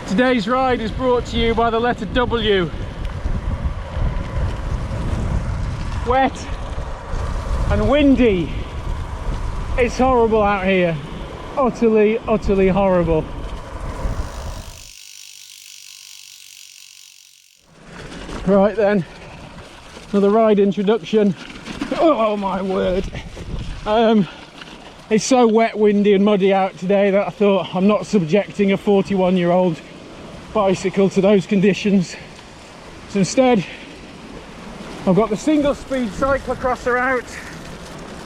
Today's ride is brought to you by the letter W. Wet and windy. It's horrible out here. Utterly, utterly horrible. Right then, another ride introduction. Oh my word. It's so wet, windy and muddy out today that I thought I'm not subjecting a 41-year-old bicycle to those conditions. So instead, I've got the single speed cyclocrosser out.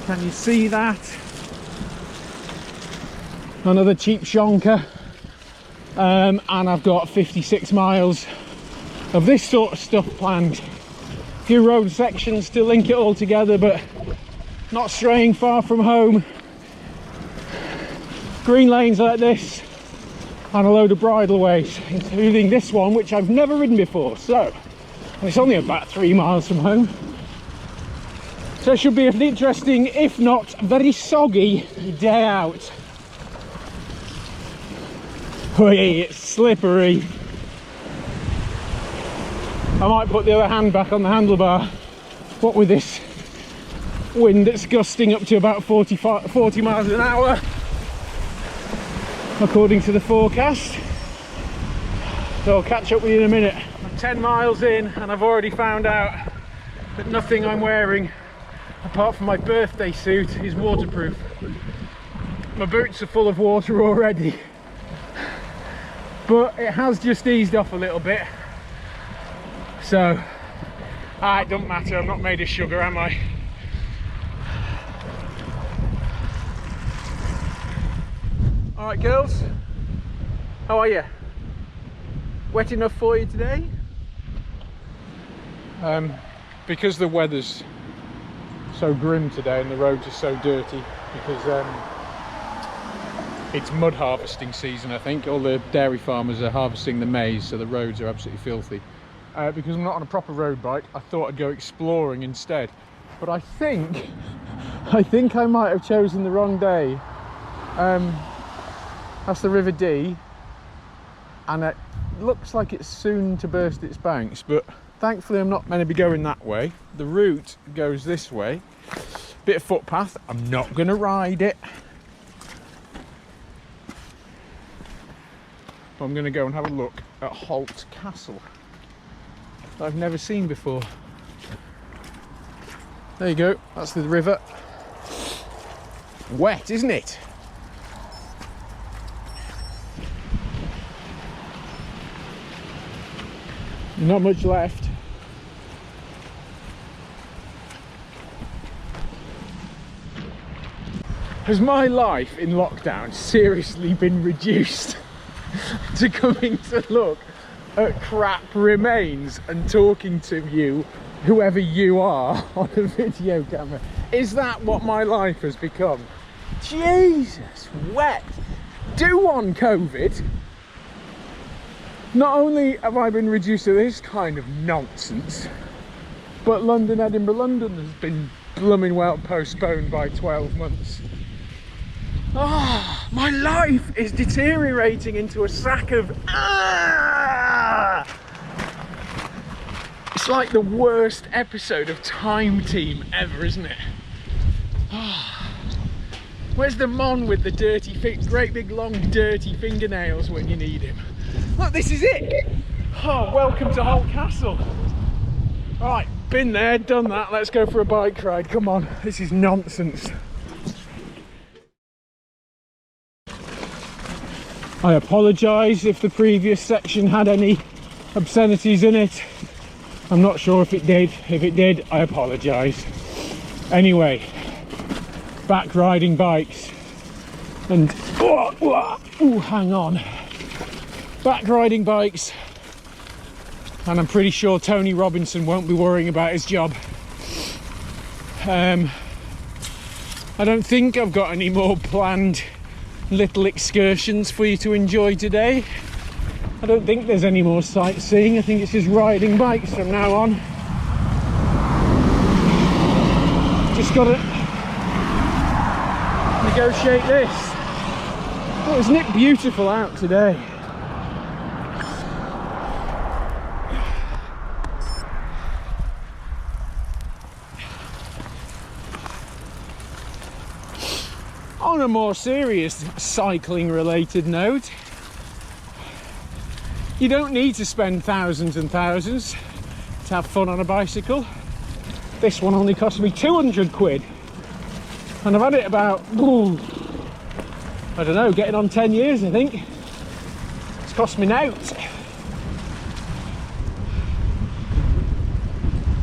Can you see that? Another cheap shonker. And I've got 56 miles of this sort of stuff planned. A few road sections to link it all together, but not straying far from home. Green lanes like this, and a load of bridleways, including this one, which I've never ridden before. So, it's only about 3 miles from home. So it should be an interesting, if not very soggy, day out. Whee, it's slippery. I might put the other hand back on the handlebar. What with this wind that's gusting up to about 40 miles an hour, according to the forecast. So I'll catch up with you in a minute. I'm 10 miles in and I've already found out that nothing I'm wearing, apart from my birthday suit, is waterproof. My boots are full of water already, but it has just eased off a little bit. So, it doesn't matter, I'm not made of sugar, am I? Alright girls, how are you? Wet enough for you today? Because the weather's so grim today and the roads are so dirty, because it's mud harvesting season, I think. All the dairy farmers are harvesting the maize, so the roads are absolutely filthy. Because I'm not on a proper road bike, I thought I'd go exploring instead. But I think I might have chosen the wrong day. That's the River Dee, and it looks like it's soon to burst its banks, but thankfully I'm not meant to be going that way. The route goes this way. Bit of footpath, I'm not going to ride it. I'm going to go and have a look at Holt Castle that I've never seen before. There you go, that's the river. Wet, isn't it? Not much left. Has my life in lockdown seriously been reduced to coming to look at crap remains and talking to you, whoever you are, on a video camera? Is that what my life has become? Jesus, wet. Do on COVID. Not only have I been reduced to this kind of nonsense, but London, Edinburgh, London has been blooming well postponed by 12 months. My life is deteriorating into a sack of It's like the worst episode of Time Team ever, isn't it? Where's the mon with the dirty, great big long dirty fingernails when you need him? Look, this is it. Welcome to Holt Castle. Right, been there, done that. Let's go for a bike ride. Come on, this is nonsense. I apologise if the previous section had any obscenities in it. I'm not sure if it did. If it did, I apologise. Anyway, back riding bikes. And hang on. Back riding bikes, and I'm pretty sure Tony Robinson won't be worrying about his job. I don't think I've got any more planned little excursions for you to enjoy today. I don't think there's any more sightseeing. I think it's just riding bikes from now on. Just gotta negotiate this. Oh, isn't it beautiful out today? On a more serious cycling related note, you don't need to spend thousands and thousands to have fun on a bicycle. This one only cost me 200 quid. And I've had it about, I don't know, getting on 10 years, I think. It's cost me nought.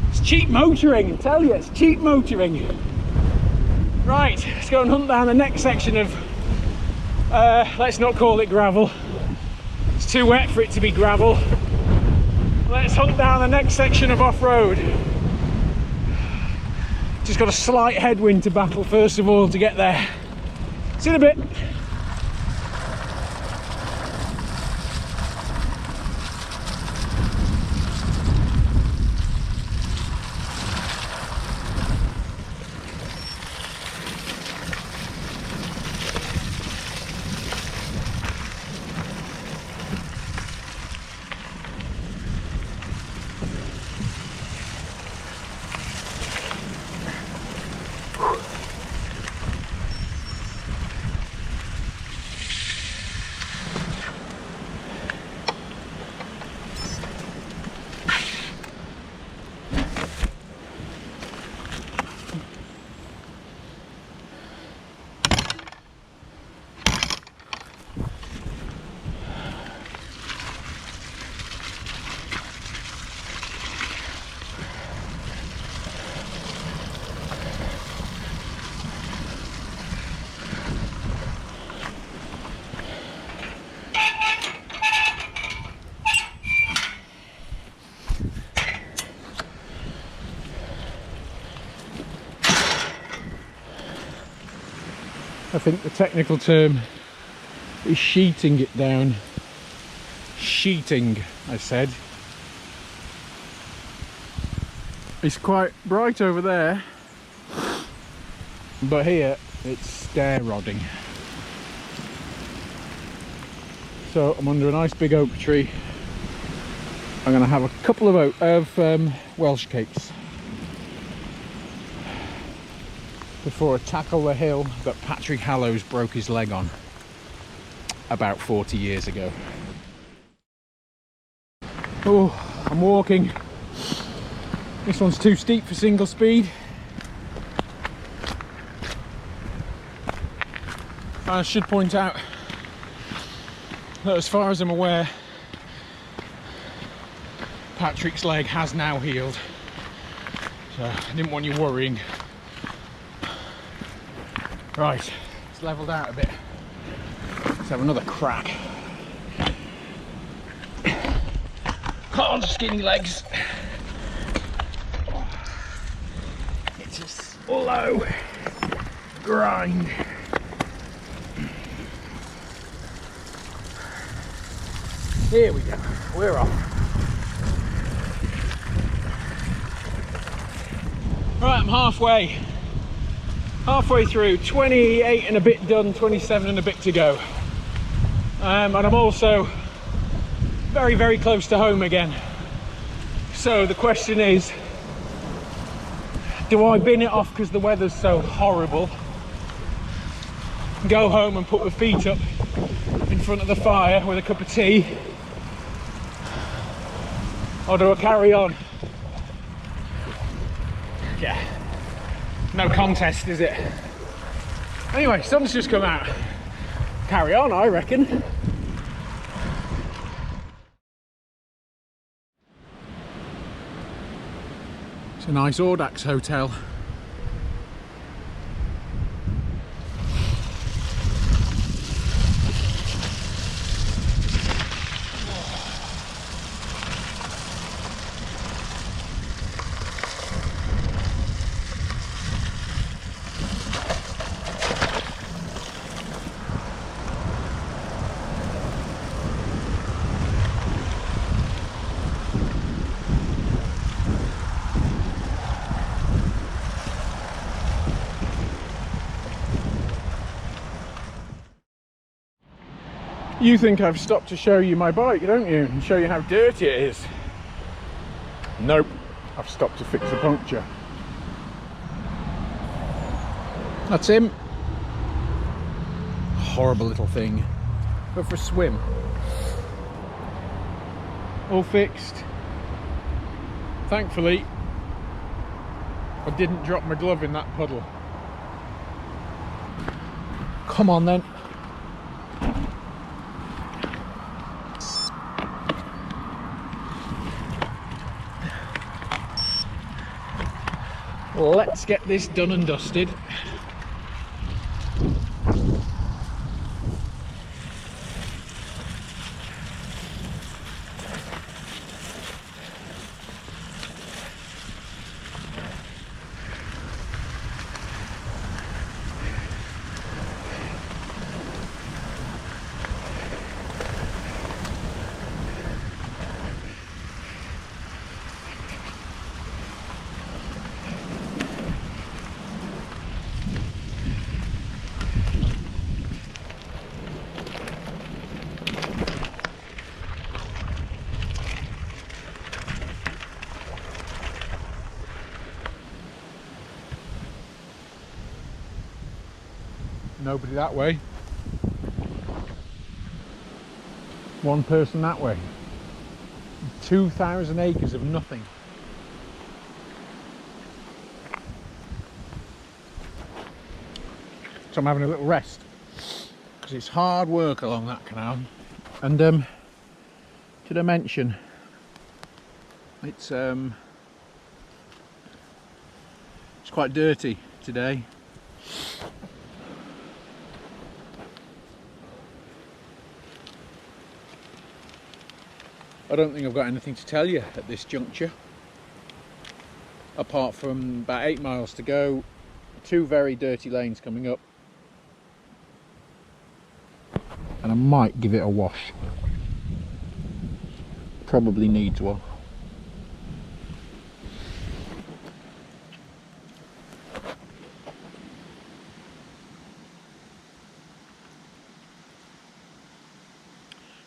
It's cheap motoring, I tell you, it's cheap motoring. Right, let's go and hunt down the next section of, let's not call it gravel. It's too wet for it to be gravel. Let's hunt down the next section of off-road. Just got a slight headwind to battle first of all to get there. See you in a bit. I think the technical term is sheeting it down. Sheeting, I said. It's quite bright over there, but here it's stair rodding. So I'm under a nice big oak tree. I'm going to have a couple of Welsh cakes before I tackle the hill that Patrick Hallows broke his leg on about 40 years ago. Oh, I'm walking. This one's too steep for single speed. I should point out that as far as I'm aware, Patrick's leg has now healed. So I didn't want you worrying. Right, it's levelled out a bit. Let's have another crack. Come on, skinny legs. It's a slow grind. Here we go, we're off. Right, I'm halfway through, 28 and a bit done, 27 and a bit to go. And I'm also very, very close to home again. So the question is, do I bin it off because the weather's so horrible, go home and put my feet up in front of the fire with a cup of tea, or do I carry on? Yeah, no contest, is it? Anyway, sun's just come out. Carry on, I reckon. It's a nice Audax hotel. You think I've stopped to show you my bike, don't you? And show you how dirty it is. Nope, I've stopped to fix a puncture. That's him. horrible little thing. Go for a swim. All fixed. Thankfully, I didn't drop my glove in that puddle. Come on then. Let's get this done and dusted. Nobody that way. One person that way. 2,000 acres of nothing. So I'm having a little rest because it's hard work along that canal. And did I mention it's quite dirty today. I don't think I've got anything to tell you at this juncture, apart from about 8 miles to go, 2 very dirty lanes coming up, and I might give it a wash. Probably needs one.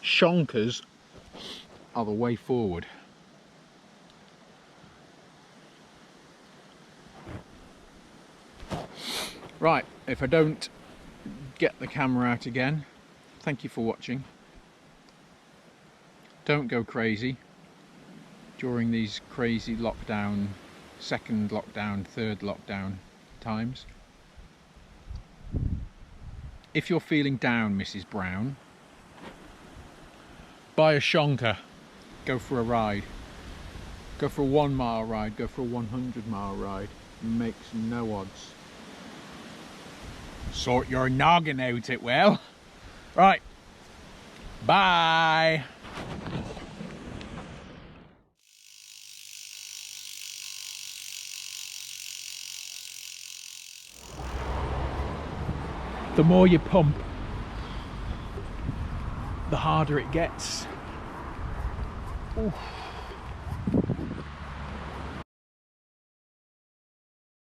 Shonkers are the way forward. Right, if I don't get the camera out again, thank you for watching. Don't go crazy during these crazy lockdown, second lockdown, third lockdown times. If you're feeling down, Mrs. Brown, buy a shonker. Go for a ride. Go for a 1 mile ride. Go for a 100 mile ride. It makes no odds. Sort your noggin out, it will. Right. Bye. The more you pump, the harder it gets. Oof.